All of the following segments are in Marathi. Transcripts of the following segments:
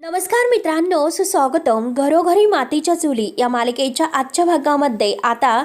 नमस्कार मित्रांनो, सुस्वागतम. घरोघरी मातीच्या चुली या मालिकेच्या आजच्या भागामध्ये आता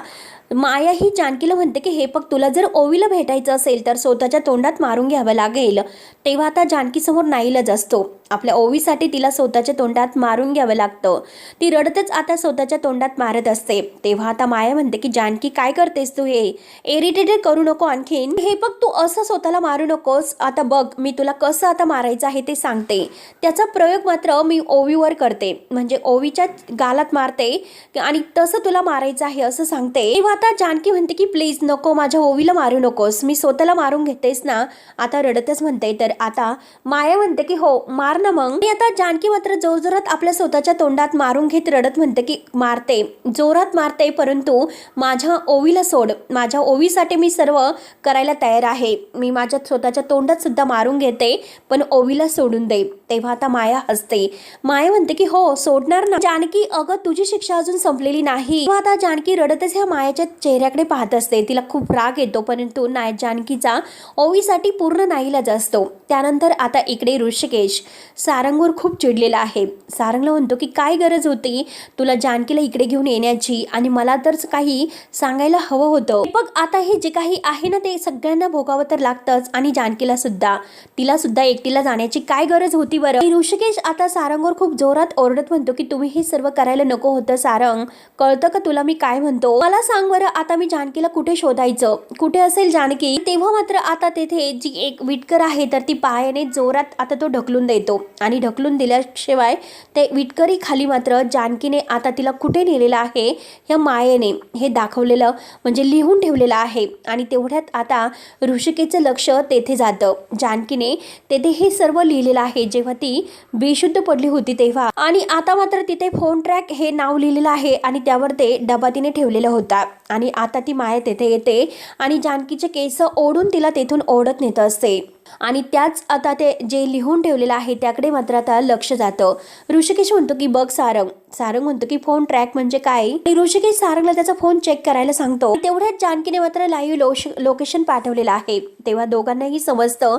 माया ही जानकीला म्हणते की हे बघ, तुला जर ओवीला भेटायचं असेल तर स्वतःच्या तोंडात मारून घ्यावं लागेल. तेव्हा आता जानकी समोर नाईलाज असतो. आपल्या ओवीसाठी तिला स्वतःच्या तोंडात मारून घ्यावं लागतं. ती रडतच आता स्वतःच्या तोंडात मारत असते. तेव्हा आता माया म्हणते की जानकी काय करतेस तू, हे इरिटेटेड करू नको आणखीन. हे बघ, तू असं स्वतःला मारू नकोस. आता बघ, मी तुला कसं आता मारायचं आहे ते सांगते. त्याचा प्रयोग मात्र मी ओवीवर करते, म्हणजे ओवीच्या गालात मारते आणि तसं तुला मारायचं आहे असं सांगते. तेव्हा आता जानकी म्हणते की प्लीज नको, माझ्या ओवीला मारू नकोस, मी स्वतःला मारून घेतेस ना. आता रडतच म्हणते. तर आता माया म्हणते की हो मार ना मग. आणि आता जानकी मात्र जोरजोरात आपल्या स्वतःच्या तोंडात मारून घेत रडत म्हणते की मारते, जोरात मारते, परंतु माझ्या ओवीला सोड. माझ्या ओवीसाठी मी सर्व करायला तयार आहे. मी माझ्या स्वतःच्या तोंडात सुद्धा मारून घेते, पण ओवीला सोडून दे. तेव्हा आता माया हसते. माया म्हणते की हो सोडणार ना. जानकी, अगं तुझी शिक्षा अजून संपलेली नाही. तेव्हा आता जानकी रडतच ह्या मायाच्या चेहऱ्याकडे पाहत असते. तिला खूप राग येतो, परंतु जानकीचा ओवीसाठी पूर्ण नाईलाज असतो. त्यानंतर आता इकडे ऋषिकेश सारंगवर खूप चिडलेला आहे. सारंगला म्हणतो की काय गरज होती तुला जानकीला इकडे घेऊन येण्याची, आणि मला तर काही सांगायला हवं होतं. बघ, आता हे जे काही आहे ना ते सगळ्यांना भोगावं तर लागतंच, आणि जानकीला सुद्धा. तिला सुद्धा एकटीला जाण्याची काय गरज होती बरं. ऋषिकेश आता सारंगवर खूप जोरात ओरडत म्हणतो की तुम्ही हे सर्व करायला नको होतं. सारंग, कळतं का तुला मी काय म्हणतो? मला सांग बरं, आता मी जानकीला कुठे शोधायचं? कुठे असेल जानकी? तेव्हा मात्र आता तेथे जी एक विटकर आहे तर ती पायाने जोरात आता तो ढकलून देतो, आणि ढकलून दिल्याशिवाय ते विटकरी खाली मात्र जानकीने आता तिला कुठे नेलेलं आहे ह्या मायेने हे दाखवलेलं, म्हणजे लिहून ठेवलेलं आहे. आणि तेवढ्यात आता ऋषिकेचं लक्ष तेथे जातं. जानकीने तेथे हे सर्व लिहिलेलं आहे जेव्हा ती बेशुद्ध पडली होती तेव्हा. आणि आता मात्र तिथे फोन ट्रॅक हे नाव लिहिलेलं आहे, आणि त्यावर ते डबा तिने ठेवलेला होता. आणि आता ती माया तेथे येते आणि जानकीचे केस ओढून तिला तेथून ओढत नेत असते. आणि त्याच आता ते जे लिहून ठेवलेलं आहे त्याकडे मात्र आता लक्ष जातं. ऋषिकेश म्हणतो की बघ सारंग म्हणतो की फोन ट्रॅक म्हणजे काय. आणि ऋषिकेश सारंगला त्याचा फोन चेक करायला सांगतो. तेवढ्याच जानकीने मात्र लाईव्ह लोकेशन पाठवलेलं आहे. तेव्हा दोघांनाही समजतं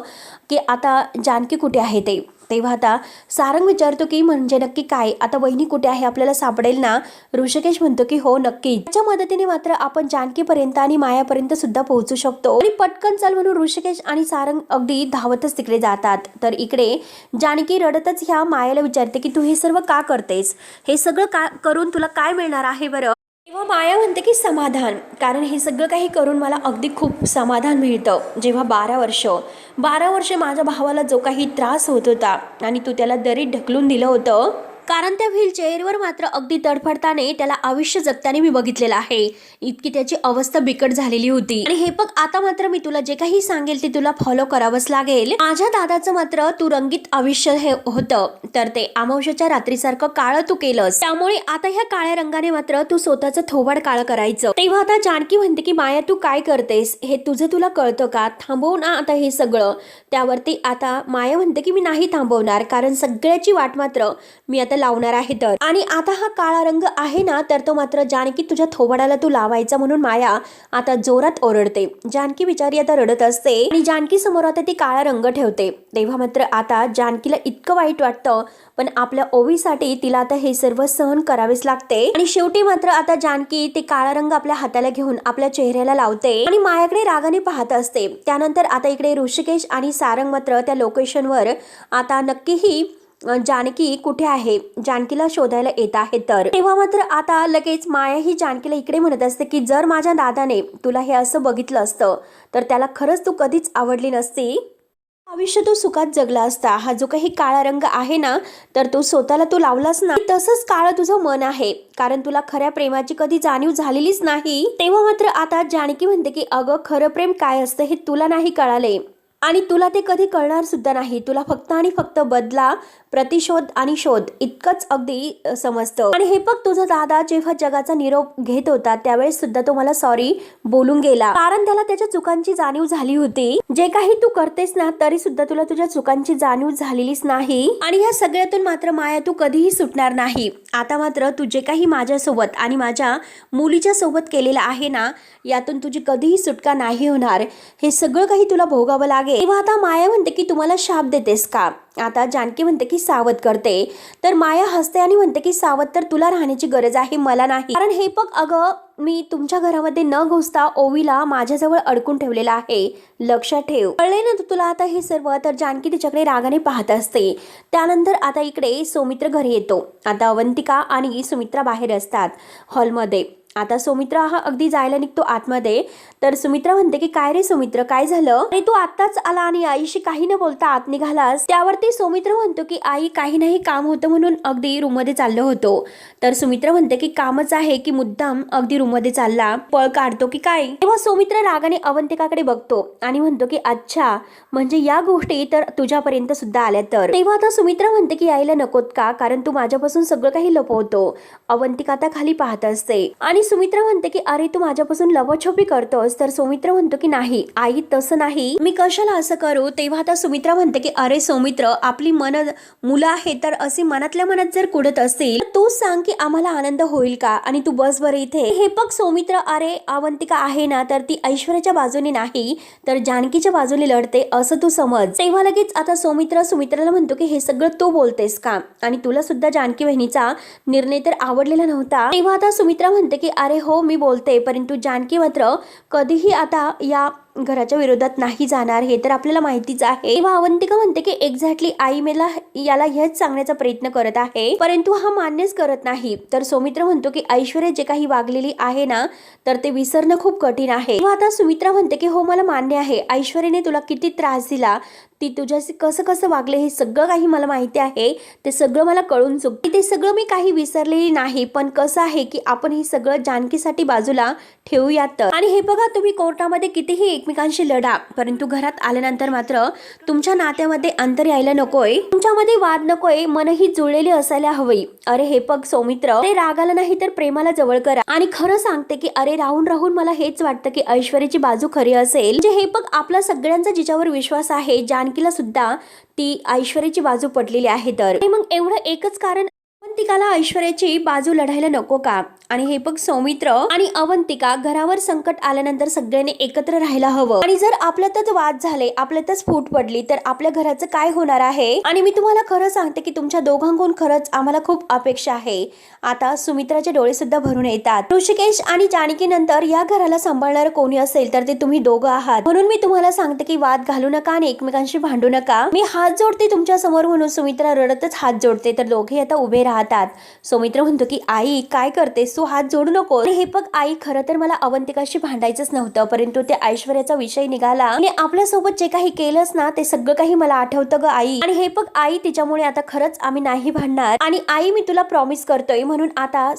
की आता जानकी कुठे आहे ते. तेव्हा आता सारंग विचारतो की म्हणजे नक्की काय, आता वहिनी कुठे आहे, आपल्याला सापडेल ना. ऋषिकेश म्हणतो की हो नक्की, त्याच्या मदतीने मात्र आपण जानकीपर्यंत आणि मायापर्यंत सुद्धा पोहोचू शकतो. आणि पटकन चल म्हणून ऋषिकेश आणि सारंग अगदी धावतच तिकडे जातात. तर इकडे जानकी रडतच ह्या मायाला विचारते की तू हे सर्व का करतेस, हे सगळं का करून तुला काय मिळणार आहे बरं. तेव्हा माया म्हणते की समाधान, कारण हे सगळं काही करून मला अगदी खूप समाधान मिळतं. जेव्हा 12 वर्ष माझ्या भावाला जो काही त्रास होत होता आणि तू त्याला दरीत ढकलून दिलं होतं, कारण त्या व्हीलचेअरवर मात्र अगदी तडफडताने त्याला आयुष्य जगताना मी बघितलेलं आहे. इतकी त्याची अवस्था बिकट झालेली होती. आणि हे बघ, आता मात्र मी तुला जे काही सांगेल ते तुला फॉलो करावंच लागेल. माझ्या दादाचं मात्र तू रंगीत आयुष्य हे होतं, तर ते अमावस्येच्या रात्रीसारखं काळं तू केलंस. त्यामुळे आता ह्या काळ्या रंगाने मात्र तू स्वतःचं थोबाड काळं करायचं. तेव्हा आता जानकी म्हणते की माया तू काय करतेस, हे तुझं तुला कळतं का, थांबव ना आता हे सगळं. त्यावरती आता माया म्हणते की मी नाही थांबवणार, कारण सगळ्याची वाट मात्र मी आता लावणार आहे. तर आणि आता हा काळा रंग आहे ना, तर तो मात्र जानकी तुझ्या थोबाडाला तू लावायचा, म्हणून माया आता जोरात ओरडते. जानकी बिचारी आता रडत असते आणि जानकी समोर आता ती काळा रंग ठेवते. तेव्हा मात्र आता जानकीला इतकं वाईट वाटतं, पण आपल्या ओवीसाठी तिला आता हे सर्व सहन करावेच लागते. आणि शेवटी मात्र आता जानकी ते काळा रंग आपल्या हाताला घेऊन आपल्या चेहऱ्याला लावते आणि मायाकडे रागाने पाहत असते. त्यानंतर आता इकडे ऋषिकेश आणि सारंग मात्र त्या लोकेशनवर आता नक्कीही जानकी कुठे आहे जानकीला शोधायला येत आहे. तर तेव्हा मात्र आता लगेच माया ही जानकीला इकडे म्हणत असते की जर माझ्या दादाने तुला हे असं बघितलं असतं तर त्याला खरंच तू कधीच आवडली नसती. आयुष्य तू सुखात जगला असता. हा जो काही काळा रंग आहे ना, तर तो स्वतःला तू लावलास ना, तसंच काळं तुझं मन आहे, कारण तुला खऱ्या प्रेमाची कधी जाणीव झालेलीच नाही. तेव्हा मात्र आता जानकी म्हणते की अगं खरं प्रेम काय असतं हे तुला नाही कळाले, आणि तुला ते कधी कळणार सुद्धा नाही. तुला फक्त आणि फक्त बदला, प्रतिशोध आणि शोध इतकंच अगदी समजतं. आणि हे बघ, तुझा दादा जेव्हा जगाचा निरोप घेत होता त्यावेळेस सुद्धा तो मला सॉरी बोलून गेला, कारण त्याला त्याच्या चुकांची जाणीव झाली होती. जे काही तू करतेस ना तरी सुद्धा तुला तुझ्या चुकांची जाणीव झालेलीच नाही. आणि ह्या सगळ्यातून मात्र माया तू कधीही सुटणार नाही. आता मात्र तू जे काही माझ्यासोबत आणि माझ्या मुलीच्या सोबत केलेलं आहे ना, यातून तुझी कधीही सुटका नाही होणार. हे सगळं काही तुला भोगावं लागेल. लागेल तेव्हा आता माया म्हणते की तुम्हाला शाप देतेस का? आता जानकी म्हणते की सावध करते, तर माया हसते आणि म्हणते की सावध तर तुला राहण्याची गरज आहे, मला नाही. कारण हे बघ अगं, मी तुमच्या घरामध्ये न घुसता ओवीला माझ्याजवळ अडकून ठेवलेला आहे, लक्षात ठेव, कळले ना तुला आता हे सर्व. तर जानकी तिच्याकडे रागाने पाहत असते. त्यानंतर आता इकडे सौमित्र घरी येतो. आता अवंतिका आणि सुमित्रा बाहेर असतात हॉलमध्ये. आता सुमित्रा हा अगदी जायला निघतो आतमध्ये. तर सुमित्रा म्हणते की काय रे सुमित्र, काय झालं? अरे तू आत्ताच आला आणि आईशी काही न बोलता आत निघालास. त्यावरती सुमित्र म्हणतो की आई काही नाही, काम होतं म्हणून अगदी रूम मध्ये चाललो होतो. तर सुमित्रा म्हणते की कामच आहे की मुद्दाम अगदी रूम मध्ये चालला, पळ काढतो की काय? तेव्हा सुमित्र रागाने अवंतिकाकडे बघतो आणि म्हणतो की अच्छा, म्हणजे या गोष्टी तर तुझ्यापर्यंत सुद्धा आल्या. तर तेव्हा आता सुमित्रा म्हणते की यायला नकोत का, कारण तू माझ्यापासून सगळं काही लपवतो. अवंतिका आता खाली पाहत असते आणि सुमित्रा म्हणते की अरे तू माझ्यापासून लपछोपी करतोस. तर सुमित्र म्हणतो की नाही आई, तसं नाही, मी कशाला असं करू. तेव्हा आता सुमित्रा म्हणते की अरे सौमित्र, आपली मुलं आहे, तर असे मनातल्या मनात जर कुडत असतील तर तू सांग की आम्हाला आनंद होईल का, आणि तू बस बरं इथे. हे बघ सौमित्र, अरे अवंतिका आहे ना, तर ती ऐश्वर्याच्या बाजूने नाही तर जानकीच्या बाजूने लढते असं तू समज. तेव्हा लगेच आता सुमित्राला म्हणतो की हे सगळं तू बोलतेस का, आणि तुला सुद्धा जानकी बहिणीचा निर्णय तर आवडलेला नव्हता. तेव्हा आता सुमित्रा म्हणते की अरे हो मी बोलते, परंतु जानकी मात्र कधीही आता या घराच्या विरोधात नाही जाणार, हे तर आपल्याला माहितीच आहे. तेव्हा अवंतिका म्हणते की एक्झॅक्टली आई मला याला हेच सांगण्याचा प्रयत्न करत आहे, परंतु हा मान्यच करत नाही. तर सौमित्र म्हणतो की ऐश्वर्या जे काही वागलेली आहे ना, तर ते विसरणं खूप कठीण आहे. तेव्हा आता सुमित्रा म्हणते की हो मला मान्य आहे, ऐश्वर्याने तुला किती त्रास दिला, ती तुझ्याशी कसं कसं वागले हे सगळं काही मला माहिती आहे, ते सगळं मला कळून चुकते, ते सगळं मी काही विसरलेली नाही. पण कसं आहे की आपण हे सगळं जानकीसाठी बाजूला ठेवूयात. आणि हे बघा, तुम्ही कोर्टामध्ये कितीही एकमेकांशी लढा, परंतु घरात आल्यानंतर मात्र तुमच्या नात्यामध्ये अंतर यायला नकोय, तुमच्यामध्ये वाद नकोय, मनही जुळलेली असायला हवी. अरे हे बघ सौमित्र, अरे रागाला नाही तर प्रेमाला जवळ करा. आणि खरं सांगते की अरे राहून राहून मला हेच वाटतं की ऐश्वर्याची बाजू खरी असेल. म्हणजे हे बघ, आपला सगळ्यांचा जिच्यावर विश्वास आहे, जानकीला सुद्धा ती ऐश्वर्याची बाजू पडलेली आहे. तर मग एवढं एकच कारण अवंतिकाला ऐश्वर्याची बाजू लढायला नको का? आणि हे बघ सौमित्र आणि अवंतिका, घरावर संकट आल्यानंतर सगळ्यांनी एकत्र राहायला हवं. आणि जर आपल्यातच वाद झाले, आपल्यातच फूट पडली, तर आपल्या घराचं काय होणार आहे? आणि मी तुम्हाला खरं सांगते की तुमच्या दोघांकडून खरंच आम्हाला खूप अपेक्षा आहे. आता सुमित्राचे डोळे सुद्धा भरून येतात. ऋषिकेश आणि जानकी नंतर या घराला सांभाळणार कोणी असेल तर ते तुम्ही दोघं आहात. म्हणून मी तुम्हाला सांगते की वाद घालू नका आणि एकमेकांशी भांडू नका. मी हात जोडते तुमच्या समोर, म्हणून सुमित्रा रडतच हात जोडते. तर दोघे आता उभे राहतात. सौमित्र म्हणतो की आई काय करतेस तू, हात जोडू नको. हे बघ आई, खरं तर मला अवंतिकाशी भांडायचंच नव्हतं, परंतु ते ऐश्वर्याचा विषय निघाला आणि आपल्यासोबत जे काही केलंस ना, ते सगळं काही मला आठवतं ग आई. आणि हे बघ आई, तिच्यामुळे आता खरंच आम्ही नाही भांडणार. आणि आई मी तुला प्रॉमिस करतोय. म्हणून आता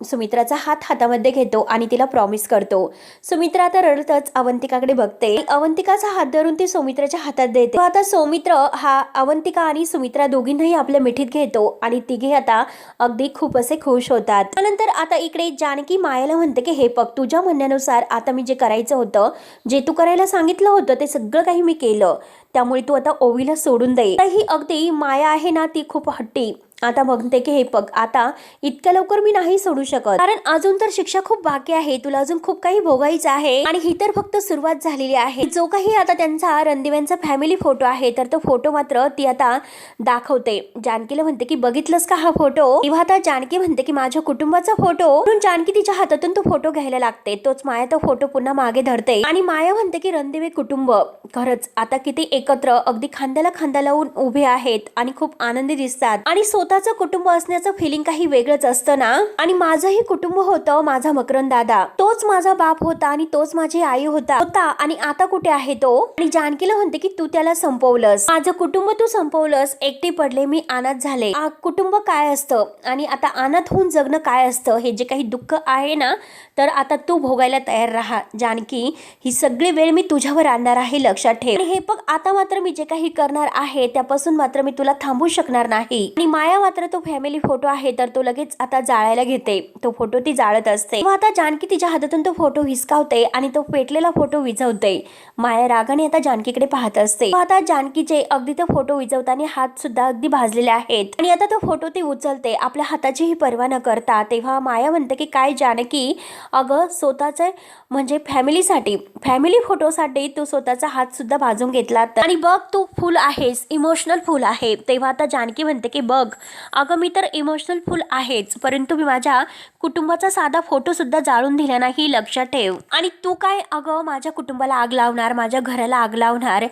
सुमित्राचा हात हातामध्ये घेतो आणि तिला प्रॉमिस करतो. सुमित्रा आता रडतच अवंतिकाकडे बघते. अवंतिकाचा हात धरून ती सुमित्राच्या हातात देते. आता सौमित्र हा अवंतिका आणि सुमित्रा दोघींनाही आपल्या मिठीत घेतो आणि तिघे आता अगदी खूप असे खुश होतात. त्यानंतर आता इकडे जानकी मायाला म्हणते की हे बघ, तुझ्या म्हणण्यानुसार आता मी जे करायचं होतं, जे तू करायला सांगितलं होतं, ते सगळं काही मी केलं. त्यामुळे तू आता ओवीला सोडून दे. ही अगदी माया आहे ना, ती खूप हट्टी. आता म्हणते की हे बघ, आता इतक्या लवकर मी नाही सोडू शकत, कारण अजून तर शिक्षा खूप बाकी आहे, तुला अजून खूप काही भोगायचं आहे. आणि ही तर फक्त सुरुवात झालेली आहे. जो काही आता त्यांचा रणदिव्यांचा फॅमिली फोटो आहे, तर तो फोटो मात्र ती आता दाखवते. जानकीला म्हणते की बघितलंस का हा फोटो? तेव्हा आता जानकी म्हणते की माझ्या कुटुंबाचा फोटो. म्हणून जानकी तिच्या हातातून तो फोटो घ्यायला लागते. तोच माया तो फोटो पुन्हा मागे धरते आणि माया म्हणते की रणदिवे कुटुंब खरंच आता किती एकत्र, अगदी खांद्याला खांदा लावून उभे आहेत आणि खूप आनंदी दिसतात. आणि स्वतःचं कुटुंब असण्याचं फिलिंग काही वेगळंच असतं ना. आणि माझंही कुटुंब होतं, माझा मकरंद दादा, तोच माझा बाप होता आणि तोच माझी आई होता. आणि आता कुठे आहे तो? आणि जानकीला म्हणते की तू त्याला संपवलंस, माझं कुटुंब तू संपवलंस, एकटी पडले, मी अनाथ झाले. कुटुंब काय असतं आणि आता अनाथ होऊन जगणं काय असतं, हे जे काही दुःख आहे ना, तर आता तू भोगायला तयार राहा जानकी. ही सगळी वेळ मी तुझ्यावर आणणार आहे, लक्षात ठेव. आणि हे बघ, आता मात्र मी जे काही करणार आहे त्यापासून मात्र मी तुला थांबवू शकणार नाही. आणि माया मात्र तो फॅमिली फोटो आहे तर तो लगेच आता जाळायला घेते. तो फोटो ती जाळत असते तेव्हा आता जानकी तिच्या हातातून तो फोटो हिसकावते आणि तो पेटलेला फोटो विझवते. माया रागाने आता जानकीकडे पाहत असते. आता जानकीचे अगदी तो फोटो विझवताना हात सुद्धा अगदी भाजलेले आहेत आणि आता तो फोटो ती उचलते आपल्या हाताचीही पर्वा न करता. तेव्हा माया म्हणते की काय जानकी, अगं स्वतःचे म्हणजे फॅमिली फोटोसाठी तू स्वतःचा हात सुद्धा भाजून घेतला आणि बघ तू फुल आहेस, इमोशनल फुल आहे. तेव्हा आता जानकी म्हणते की बघ अगं मी तर इमोशनल फुल आहेच, परंतु मी माझ्या कुटुंबाचा साधा फोटो सुद्धा जाळून दिला नाही, लक्षात ठेव. आणि तू काय अगं माझ्या कुटुंबाला आग लावणार, माझ्या घराला आग लावणार?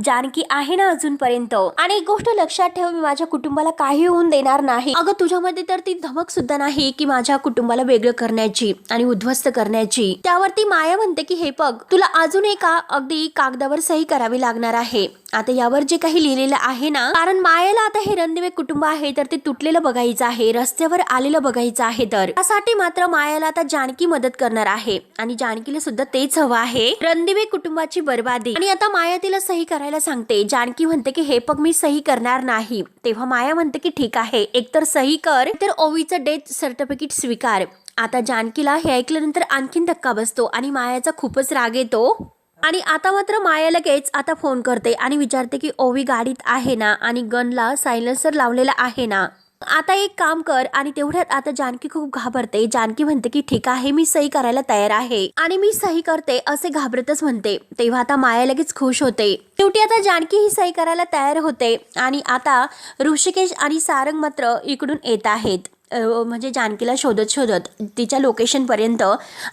जानकी आहे ना अजूनपर्यंत. आणि एक गोष्ट लक्षात ठेव, मी माझ्या कुटुंबाला काही होऊन देणार नाही. अगं तुझ्यामध्ये तर ती धमक सुद्धा नाही की माझ्या कुटुंबाला वेगळं करण्याची आणि उद्ध्वस्त करण्याची. त्यावरती माया म्हणते की हे बघ तुला अजून एका अगदी कागदावर सही करावी लागणार आहे. आता यावर जे काही लिहिलेलं आहे ना, कारण मायेला आता हे रणदिवे कुटुंब आहे तर ते तुटलेलं बघायचं आहे, रस्त्यावर आलेलं बघायचं आहे. तर त्यासाठी मात्र मायाला आता जानकी मदत करणार आहे आणि जानकीला सुद्धा तेच हवं आहे, रणदिवे कुटुंबाची बर्बादी. आणि आता माया तिला सही करायला सांगते. जानकी म्हणते की हे बघ मी सही करणार नाही. तेव्हा माया म्हणते की ठीक आहे, एकतर सही कर तर ओवीचं डेथ सर्टिफिकेट स्वीकार. आता जानकीला हे ऐकल्यानंतर आणखीन धक्का बसतो आणि मायाचा खूपच राग येतो. आणि आता मात्र माया लगेच आता फोन करते आणि विचारते की ओवी गाडीत आहे ना आणि गनला सायलेन्सर लावलेला आहे ना. आता एक काम कर. आणि तेवढ्यात आता जानकी खूप घाबरते. जानकी म्हणते की ठीक आहे मी सही करायला तयार आहे आणि मी सही करते असे घाबरतच म्हणते. तेव्हा आता माया लगेच खुश होते. शेवटी आता जानकी ही सही करायला तयार होते आणि आता ऋषिकेश आणि सारंग मात्र इकडून येत आहेत, म्हणजे जानकीला शोधत शोधत तिच्या लोकेशन पर्यंत.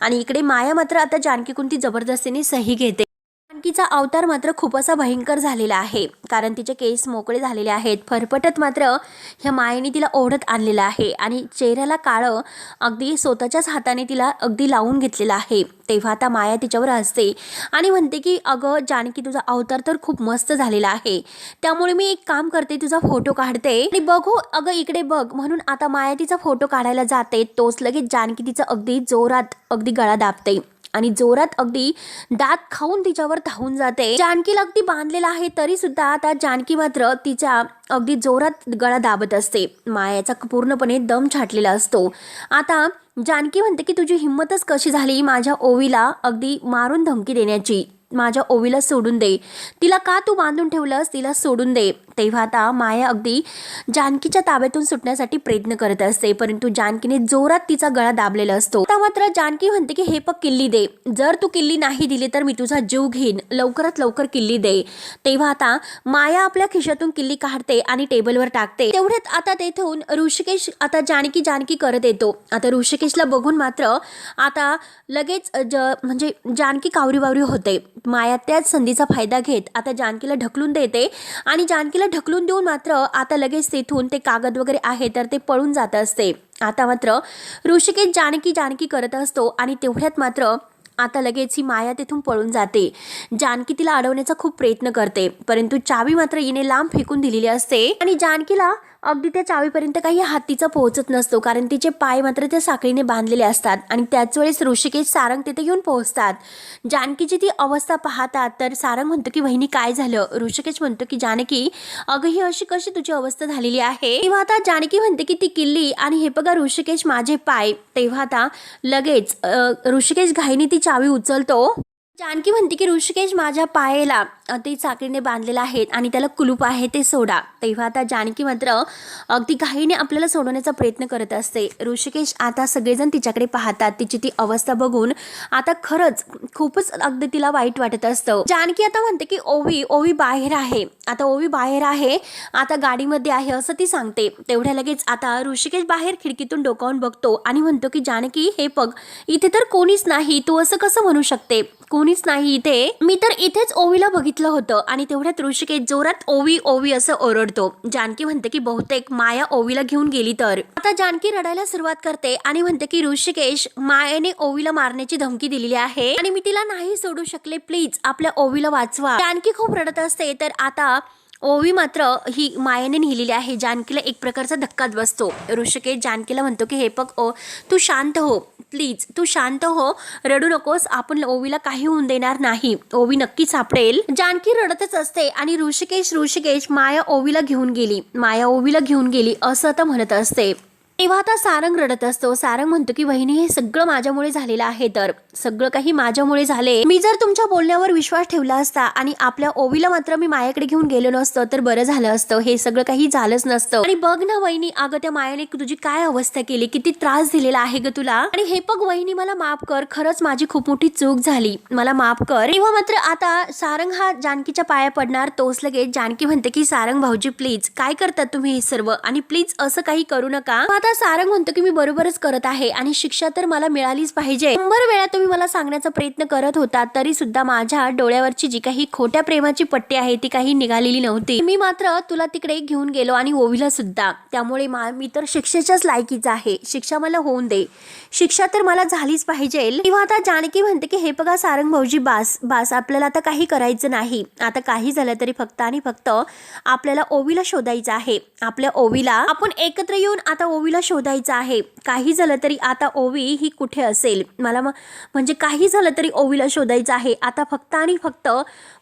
आणि इकडे माया मात्र आता जानकीकडून ती जबरदस्तीने सही घेते. जानकीचा अवतार मात्र खूप असा भयंकर झालेला आहे, कारण तिचे केस मोकळे झालेले आहेत. फरफटत मात्र ह्या मायेने तिला ओढत आणलेला आहे आणि चेहऱ्याला काळं अगदी स्वतःच्याच हाताने तिला अगदी लावून घेतलेला आहे. तेव्हा आता माया तिच्यावर हसते आणि म्हणते की अगं जानकी तुझा अवतार तर खूप मस्त झालेला आहे, त्यामुळे मी एक काम करते तुझा फोटो काढते आणि बघू अगं इकडे बघ. म्हणून आता माया तिचा फोटो काढायला जाते, तोच लगेच जानकी तिचा अगदी जोरात अगदी गळा दाबते आणि जोरात अगदी दात खाऊन तिच्यावर धावून जाते. जानकीला अगदी बांधलेला आहे तरी सुद्धा आता जानकी मात्र तिच्या अगदी जोरात गळा दाबत असते. मायाचा पूर्णपणे दम छाटलेला असतो. आता जानकी म्हणते की तुझी हिंमतच कशी झाली माझ्या ओवीला अगदी मारून धमकी देण्याची, माझ्या ओवीला सोडून दे, तिला का तू बांधून ठेवलंस, तिला सोडून दे. तेव्हा आता माया अगदी जानकीच्या ताब्यातून सुटण्यासाठी प्रयत्न करत असते, परंतु जानकीने जोरात तिचा गळा दाबलेला असतो. आता मात्र जानकी म्हणते की हे पक किल्ली दे, जर तू किल्ली नाही दिली तर मी तुझा जीव घेईन, लवकरात लवकर किल्ली दे. तेव्हा आता माया आपल्या खिशातून किल्ली काढते आणि टेबलवर टाकते. तेवढ्यात आता तेथून ऋषिकेश आता जानकी जानकी करत येतो. आता ऋषिकेशला बघून मात्र आता लगेच म्हणजे जानकी कावरीबावरी होते. माया त्याच संधीचा फायदा घेत आता जानकीला ढकलून देते आणि जानकीला ढकलून देऊन मात्र आता लगेच तेथून ते कागद वगैरे आहे तर ते पळून जात असते. आता मात्र ऋषिकेश जानकी जानकी करत असतो आणि तेवढ्यात मात्र आता लगेच ही माया तिथून पळून जाते. जानकी तिला अडवण्याचा खूप प्रयत्न करते, परंतु चावी मात्र हिने लांब फेकून दिलेली असते आणि जानकीला अगदी त्या चावीपर्यंत काही हात तिचा पोहोचत नसतो, कारण तिचे पाय मात्र त्या साखळीने बांधलेले असतात. आणि त्याच वेळेस ऋषिकेश सारंग तिथे येऊन पोहोचतात. जानकीची ती अवस्था पाहतात तर सारंग म्हणतो की वहिनी काय झालं. ऋषिकेश म्हणतो की जानकी अगं ही अशी कशी तुझी अवस्था झालेली आहे. तेव्हा आता जानकी म्हणते की ती किल्ली आणि हे बघा ऋषिकेश माझे पाय. तेव्हा आता लगेच ऋषिकेश घाईने ती चावी उचलतो. जानकी म्हणते की ऋषिकेश माझ्या पायाला ते चाकरीने बांधलेला आहे आणि त्याला कुलूप आहे ते सोडा. तेव्हा आता जानकी मात्र अगदी घाईने आपल्याला सोडवण्याचा प्रयत्न करत असते. ऋषिकेश आता सगळेजण तिच्याकडे पाहतात. तिची ती अवस्था बघून आता खरंच खूपच अगदी तिला वाईट वाटत असतं. जानकी आता म्हणते की ओवी बाहेर आहे. आता ओवी बाहेर आहे, आता गाडीमध्ये आहे असं ती सांगते. तेवढ्या लगेच आता ऋषिकेश बाहेर खिडकीतून डोकावून बघतो आणि म्हणतो की जानकी हे बघ इथे तर कोणीच नाही, तू असं कसं म्हणू शकते, कोणीच नाही इथे, मी तर इथेच ओवीला बघितलं होतं. आणि तेवढ्यात ऋषिकेश जोरात ओवी ओवी असं ओरडतो. जानकी म्हणते की बहुतेक माया ओवीला घेऊन गेली तर. आता जानकी रडायला सुरुवात करते आणि म्हणते की ऋषिकेश मायाने ओवीला मारण्याची धमकी दिलेली आहे आणि मी तिला नाही सोडू शकले, प्लीज आपल्या ओवीला वाचवा. जानकी खूप रडत असते तर आता ओवी मात्र ही मायाने नेलेली आहे. जानकीला एक प्रकारचा धक्काच बसतो. ऋषिकेश जानकीला म्हणतो की हे बघ तू शांत हो, प्लीज तू शांत हो, रडू नकोस, आपण ओवीला काही होऊन देणार नाही, ओवी नक्की सापडेल. जानकी रडतच असते आणि ऋषिकेश माया ओवीला घेऊन गेली असं आता म्हणत असते. तेव्हा आता सारंग रडत असतो. सारंग म्हणतो की वहिनी, हे सगळं माझ्यामुळे झालेलं आहे, तर सगळं काही माझ्यामुळे झाले. मी जर तुमच्या बोलण्यावर विश्वास ठेवला असता आणि आपल्या ओवीला मात्र मी मायाकडे घेऊन गेलो नसतं तर बरं झालं असतं, हे सगळं काही झालंच नसतं. आणि बघ ना वहिनी, अगं त्या मायाने तुझी काय अवस्था केली, किती त्रास दिलेला आहे ग तुला. आणि हे बघ वहिनी, मला माफ कर, खरंच माझी खूप मोठी चूक झाली, मला माफ कर. तेव्हा मात्र आता सारंग हा जानकीच्या पाया पडणार. तोच लगेच जानकी म्हणते की सारंग भाऊजी प्लीज, काय करतात तुम्ही हे सर्व, आणि प्लीज असं काही करू नका. आता सारंग म्हणतो की मी बरोबरच करत आहे आणि शिक्षा तर मला मिळालीच पाहिजे. 100 वेळा तुम्ही मला सांगण्याचा प्रयत्न करत होता तरी सुद्धा माझ्या डोळ्यावरची जी काही खोट्या प्रेमाची पट्टी आहे ती काही निघालेली नव्हती. मी मात्र तुला तिकडे घेऊन गेलो आणि ओवीला सुद्धा, त्यामुळे मी तर शिक्षेच्याच लायकीचा आहे. शिक्षा मला होऊन दे, शिक्षा तर मला झालीच पाहिजे. तेव्हा आता जानकी म्हणते की हे बघा सारंग भाऊजी, बास आपल्याला आता काही करायचं नाही. आता काही झालं तरी फक्त आणि फक्त आपल्याला ओवीला शोधायचं आहे. आपल्या ओवीला आपण एकत्र येऊन आता ओवीला शोधायचं आहे. काही झालं तरी आता ओवी ही कुठे असेल, मला म्हणजे काही झालं तरी ओवीला शोधायचं आहे. आता फक्त आणि फक्त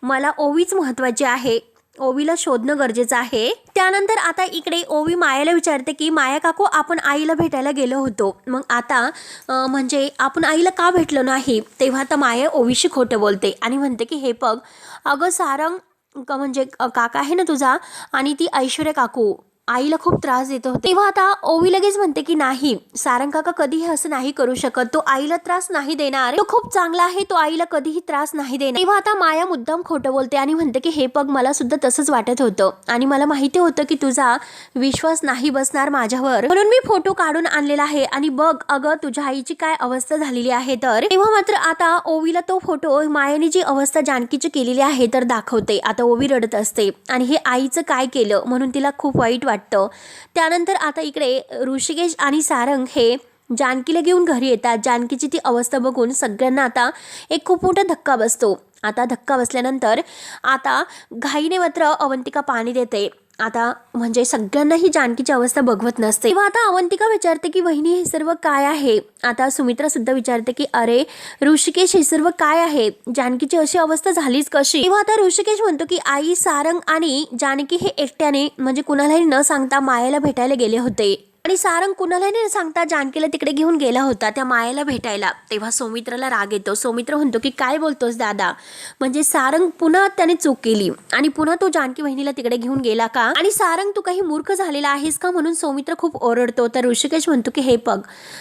मला ओवीच महत्वाची आहे, ओवीला शोधणं गरजेचं आहे. त्यानंतर आता इकडे ओवी मायाला विचारते की माया काकू, आपण आईला भेटायला गेलो होतो, मग आता म्हणजे आपण आईला का भेटलो नाही. तेव्हा आता माया ओवीशी खोटं बोलते आणि म्हणते की हे बघ अगं सारंग म्हणजे काका आहे ना तुझा, आणि ती ऐश्वर्या काकू आईला खूप त्रास देत होते. तेव्हा आता ओवी लगेच म्हणते की नाही, सारंग काका कधीही असं नाही करू शकत, तो आईला त्रास नाही देणार, तो खूप चांगला आहे, तो आईला कधीही त्रास नाही देणार. तेव्हा आता माया मुद्दाम खोटं बोलते आणि म्हणते की हे बघ मला सुद्धा तसंच वाटत होतं आणि मला माहिती होतं की तुझा विश्वास नाही बसणार माझ्यावर, म्हणून मी फोटो काढून आणलेला आहे. आणि बघ अगं तुझ्या आईची काय अवस्था झालेली आहे. तर तेव्हा मात्र आता ओवीला तो फोटो मायाने जी अवस्था जानकीची केलेली आहे तर दाखवते. आता ओवी रडत असते आणि हे आईचं काय केलं म्हणून तिला खूप वाईट वाटतं. त्यानंतर आता इकडे ऋषिकेश आणि सारंग हे जानकीला घेऊन घरी येतात. जानकीची ती अवस्था बघून सगळ्यांना आता एक खूप मोठा धक्का बसतो. आता धक्का बसल्यानंतर आता घाईने मात्र अवंतिका पाणी देते. आता म्हणजे सगळ्यांनाही जानकीची अवस्था बघवत नसते. तेव्हा आता अवंतिका विचारते की वहिनी हे सर्व काय आहे. आता सुमित्रा सुद्धा विचारते की अरे ऋषिकेश हे सर्व काय आहे, जानकीची अशी अवस्था झालीच कशी. तेव्हा आता ऋषिकेश म्हणतो की आई, सारंग आणि जानकी हे एकट्याने म्हणजे कुणालाही न सांगता मायाला भेटायला गेले होते आणि सारंग कुणाला न सांगता जानकीला तिकडे घेऊन गेला होता त्या मायाला भेटायला. तेव्हा सौमित्राला राग येतो. सौमित्र म्हणतो की काय बोलतोस दादा, म्हणजे सारंग पुन्हा त्याने चूक केली आणि पुन्हा तो जानकी बहिणीला तिकडे घेऊन गेला का, आणि सारंग तू काही मूर्ख झालेला आहेस का, म्हणून सौमित्र खूप ओरडतो. तर ऋषिकेश म्हणतो की हे बघ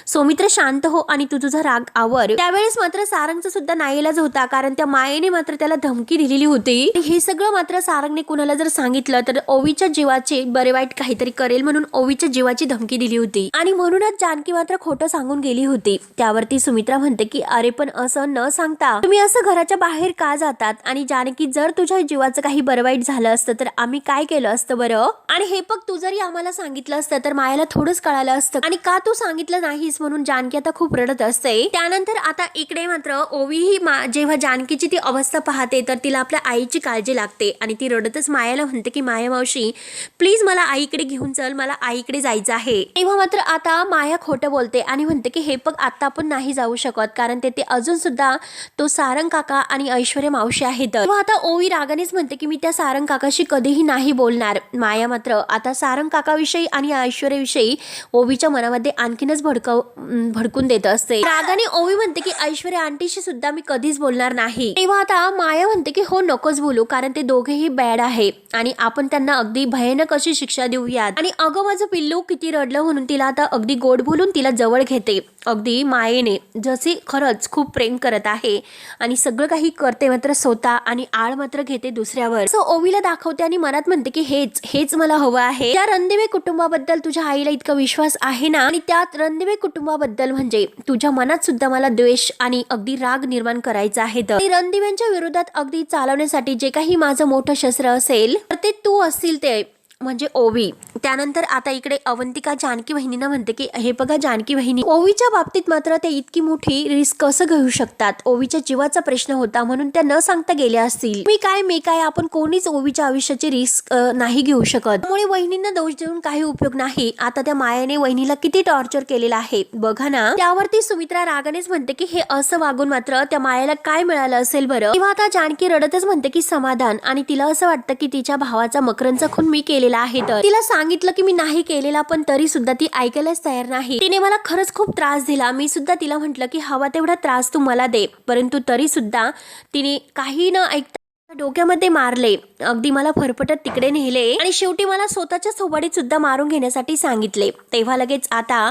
सौमित्र शांत हो आणि तू तुझा राग आवर. त्यावेळेस मात्र सारंगचा सुद्धा नाईलाज होता, कारण त्या मायेने मात्र त्याला धमकी दिलेली होती. हे सगळं मात्र सारंगने कुणाला जर सांगितलं तर ओवीच्या जीवाचे बरे वाईट काहीतरी करेल, म्हणून ओवीच्या जीवाची धमकी दिली होती आणि म्हणूनच जानकी मात्र खोटं सांगून गेली होती. त्यावरती सुमित्रा म्हणते की अरे पण असं न सांगता तुम्ही असं घराच्या बाहेर का जातात, आणि जानकी जर तुझ्या जीवाचं काही बरं वाईट झालं असतं तर आम्ही काय केलं असतं बरं, आणि हे बघ तू जरी आम्हाला सांगितलं असतं तर मायाला थोडंच कळालं असतं, आणि का तू सांगितलं नाहीस, म्हणून जानकी आता खूप रडत असते. त्यानंतर आता इकडे मात्र ओवी ही जेव्हा जानकीची ती अवस्था पाहते तर तिला आपल्या आईची काळजी लागते आणि ती रडतच मायाला म्हणते की माया मावशी प्लीज मला आईकडे घेऊन चल, मला आईकडे जायचं आहे. तेव्हा मात्र आता माया खोटं बोलते आणि म्हणते की हे बघ आता आपण नाही जाऊ शकत, कारण ते अजून सुद्धा तो सारंग काका आणि ऐश्वर्या मावशी आहेत. तेव्हा आता ओवी रागानेच म्हणते की मी त्या सारंग काकाशी कधीही नाही बोलणार. माया मात्र आता सारंग काकाविषयी आणि ऐश्वर्याविषयी ओवीच्या मनामध्ये आणखीनच भडकून देत असते. रागाने ओवी म्हणते की ऐश्वर्या आंटीशी सुद्धा मी कधीच बोलणार नाही. तेव्हा आता माया म्हणते की हो नकोच बोलू, कारण ते दोघेही बॅड आहे आणि आपण त्यांना अगदी भयानक अशी शिक्षा देऊयात. आणि अगं माझं पिल्लू किती रडलं म्हणून तिला आता अगदी गोड बोलून तिला जवळ घेते अगदी मायेने, जसे खरंच खूप प्रेम करत आहे आणि सगळं काही करते मात्र स्वतः आणि आळ मात्र घेते दुसऱ्यावर. सो ओवीला दाखवते आणि मनात म्हणते की हेच मला हवं आहे. त्या रणदिवे कुटुंबाबद्दल तुझ्या आईला इतका विश्वास आहे ना, आणि त्या रणदिवे कुटुंबाबद्दल म्हणजे तुझ्या मनात सुद्धा मला द्वेष आणि अगदी राग निर्माण करायचा आहे. तर रणदिव्यांच्या विरोधात अगदी चालवण्यासाठी जे काही माझं मोठं शस्त्र असेल तर ते तू असतील. ते म्हणजे ओवी. त्यानंतर आता इकडे अवंतिका जानकी वहिनींना म्हणते की हे बघा जानकी वहिनी, ओवीच्या बाबतीत मात्र ते इतकी मोठी रिस्क कसं घेऊ शकतात. ओवीच्या जीवाचा प्रश्न होता म्हणून त्या न सांगता गेल्या असतील. मी काय आपण कोणीच ओवीच्या आयुष्याची रिस्क नाही घेऊ शकत. त्यामुळे वहिनींना दोष देऊन काही उपयोग नाही. आता त्या मायाने वहिनीला किती टॉर्चर केलेलं आहे बघा ना. त्यावरती सुमित्रा रागानेच म्हणते की हे असं वागून मात्र त्या मायाला काय मिळालं असेल बरं. तेव्हा आता जानकी रडतच म्हणते की समाधान, आणि तिला असं वाटतं की तिच्या भावाचा मकरंदचा खून मी केलेला आहे. तर तिला सांगितलं की मी नाही केलेला, पण तरी सुद्धा ती ऐकायलाच तयार नाही. तिने मला खरंच खूप त्रास दिला. मी सुद्धा तिला म्हटलं की हवा तेवढा त्रास तू मला दे, परंतु तरी सुद्धा तिने काही न ऐकता डोक्यामध्ये मारले. अगदी मला फरफटत तिकडे नेले आणि शेवटी मला स्वतःच्या सोबडीत सुद्धा मारून घेण्यासाठी सांगितले. तेव्हा लगेच आता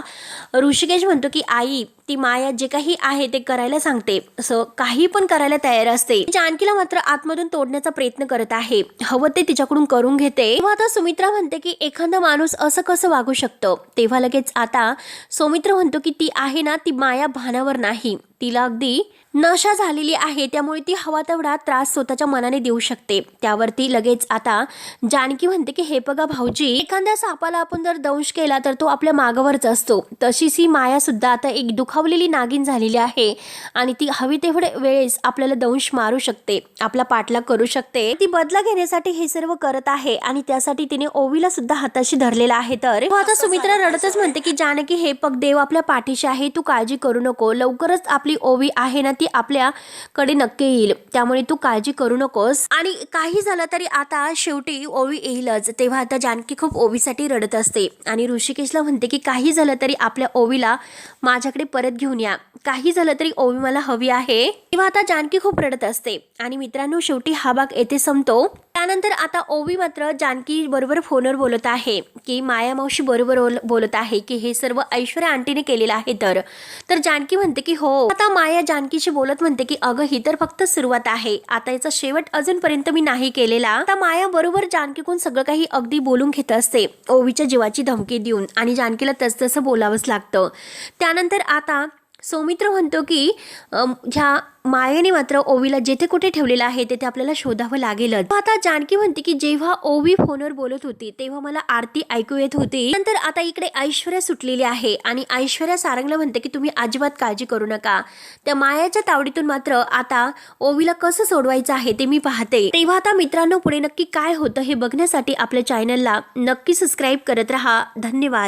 ऋषिकेश म्हणतो की आई, ती माया जे काही आहे ते करायला सांगते, असं काही पण करायला तयार असते. जानकीला मात्र आतमधून तोडण्याचा प्रयत्न करत आहे. हवं ते तिच्याकडून करून घेते. तेव्हा आता सुमित्रा म्हणते की एखादा माणूस असं कसं वागू शकतो. तेव्हा लगेच आता सौमित्र म्हणतो की ती आहे ना, ती माया भानावर नाही, तिला अगदी नशा झालेली आहे, त्यामुळे ती हवा तेवढा त्रास स्वतःच्या मनाने देऊ शकते. त्यावरती लगेच आता जानकी म्हणते की हे बघा भाऊजी, एखाद्या सापाला आपण जर दंश केला तर तो आपल्या मागावरच असतो. तशीच ही माया सुद्धा आता एक दुखावलेली नागिन झालेली आहे आणि ती हवी तेवढे वेळेस आपल्याला दंश मारू शकते, आपला पाठलाग करू शकते. ती बदला घेण्यासाठी हे सर्व करत आहे आणि त्यासाठी तिने ओवीला सुद्धा हाताशी धरलेला आहे. तर आता सुमित्रा रडतच म्हणते की जानकी, हे पग देव आपल्या पाठीशी आहे, तू काळजी करू नको. लवकरच आपली ओवी आहे ना, ती आपल्याकडे नक्की येईल, त्यामुळे तू काळजी करू नकोस. आणि काही झालं तरी आता शेवटी ओवी येईलच. तेव्हा आता जानकी खूप ओवीसाठी रडत असते आणि ऋषिकेशला म्हणते की काही झालं तरी आपल्या ओवीला माझ्याकडे परत घेऊन या, काही झालं तरी ओवी मला हवी आहे. तेव्हा आता जानकी खूप रडत असते आणि मित्रांनो शेवटी हा भाग येथे संपतो. त्यानंतर आता ओवी मात्र जानकी बरोबर फोनवर बोलत आहे की माया मावशी बरोबर बोलत आहे की हे सर्व ऐश्वर्या आंटीने केलेलं आहे. तर जानकी म्हणते की हो. आता माया जानकीशी बोलत म्हणते की अगं ही तर फक्त सुरुवात आहे, आता याचा शेवट अजूनपर्यंत मी नाही केलेला. आता माया बरोबर जानकीकडून सगळं काही अगदी बोलून घेत असते, ओवीच्या जीवाची धमकी देऊन, आणि जानकीला तसं बोलावंच लागतं. त्यानंतर आता सौमित्र म्हणतो की ह्या मायेने मात्र ओवीला जेथे कुठे ठेवलेलं आहे तेथे आपल्याला शोधावं लागेलच. आता जानकी म्हणते की जेव्हा ओवी फोनवर बोलत होती तेव्हा मला आरती ऐकू येत होती. नंतर आता इकडे ऐश्वर्या सुटलेली आहे आणि ऐश्वर्या सारंगला म्हणते की तुम्ही अजिबात काळजी करू नका, त्या मायाच्या तावडीतून मात्र आता ओवीला कसं सोडवायचं आहे ते मी पाहते. तेव्हा आता मित्रांनो पुढे नक्की काय होतं हे बघण्यासाठी आपल्या चॅनलला नक्की सबस्क्राईब करत राहा. धन्यवाद.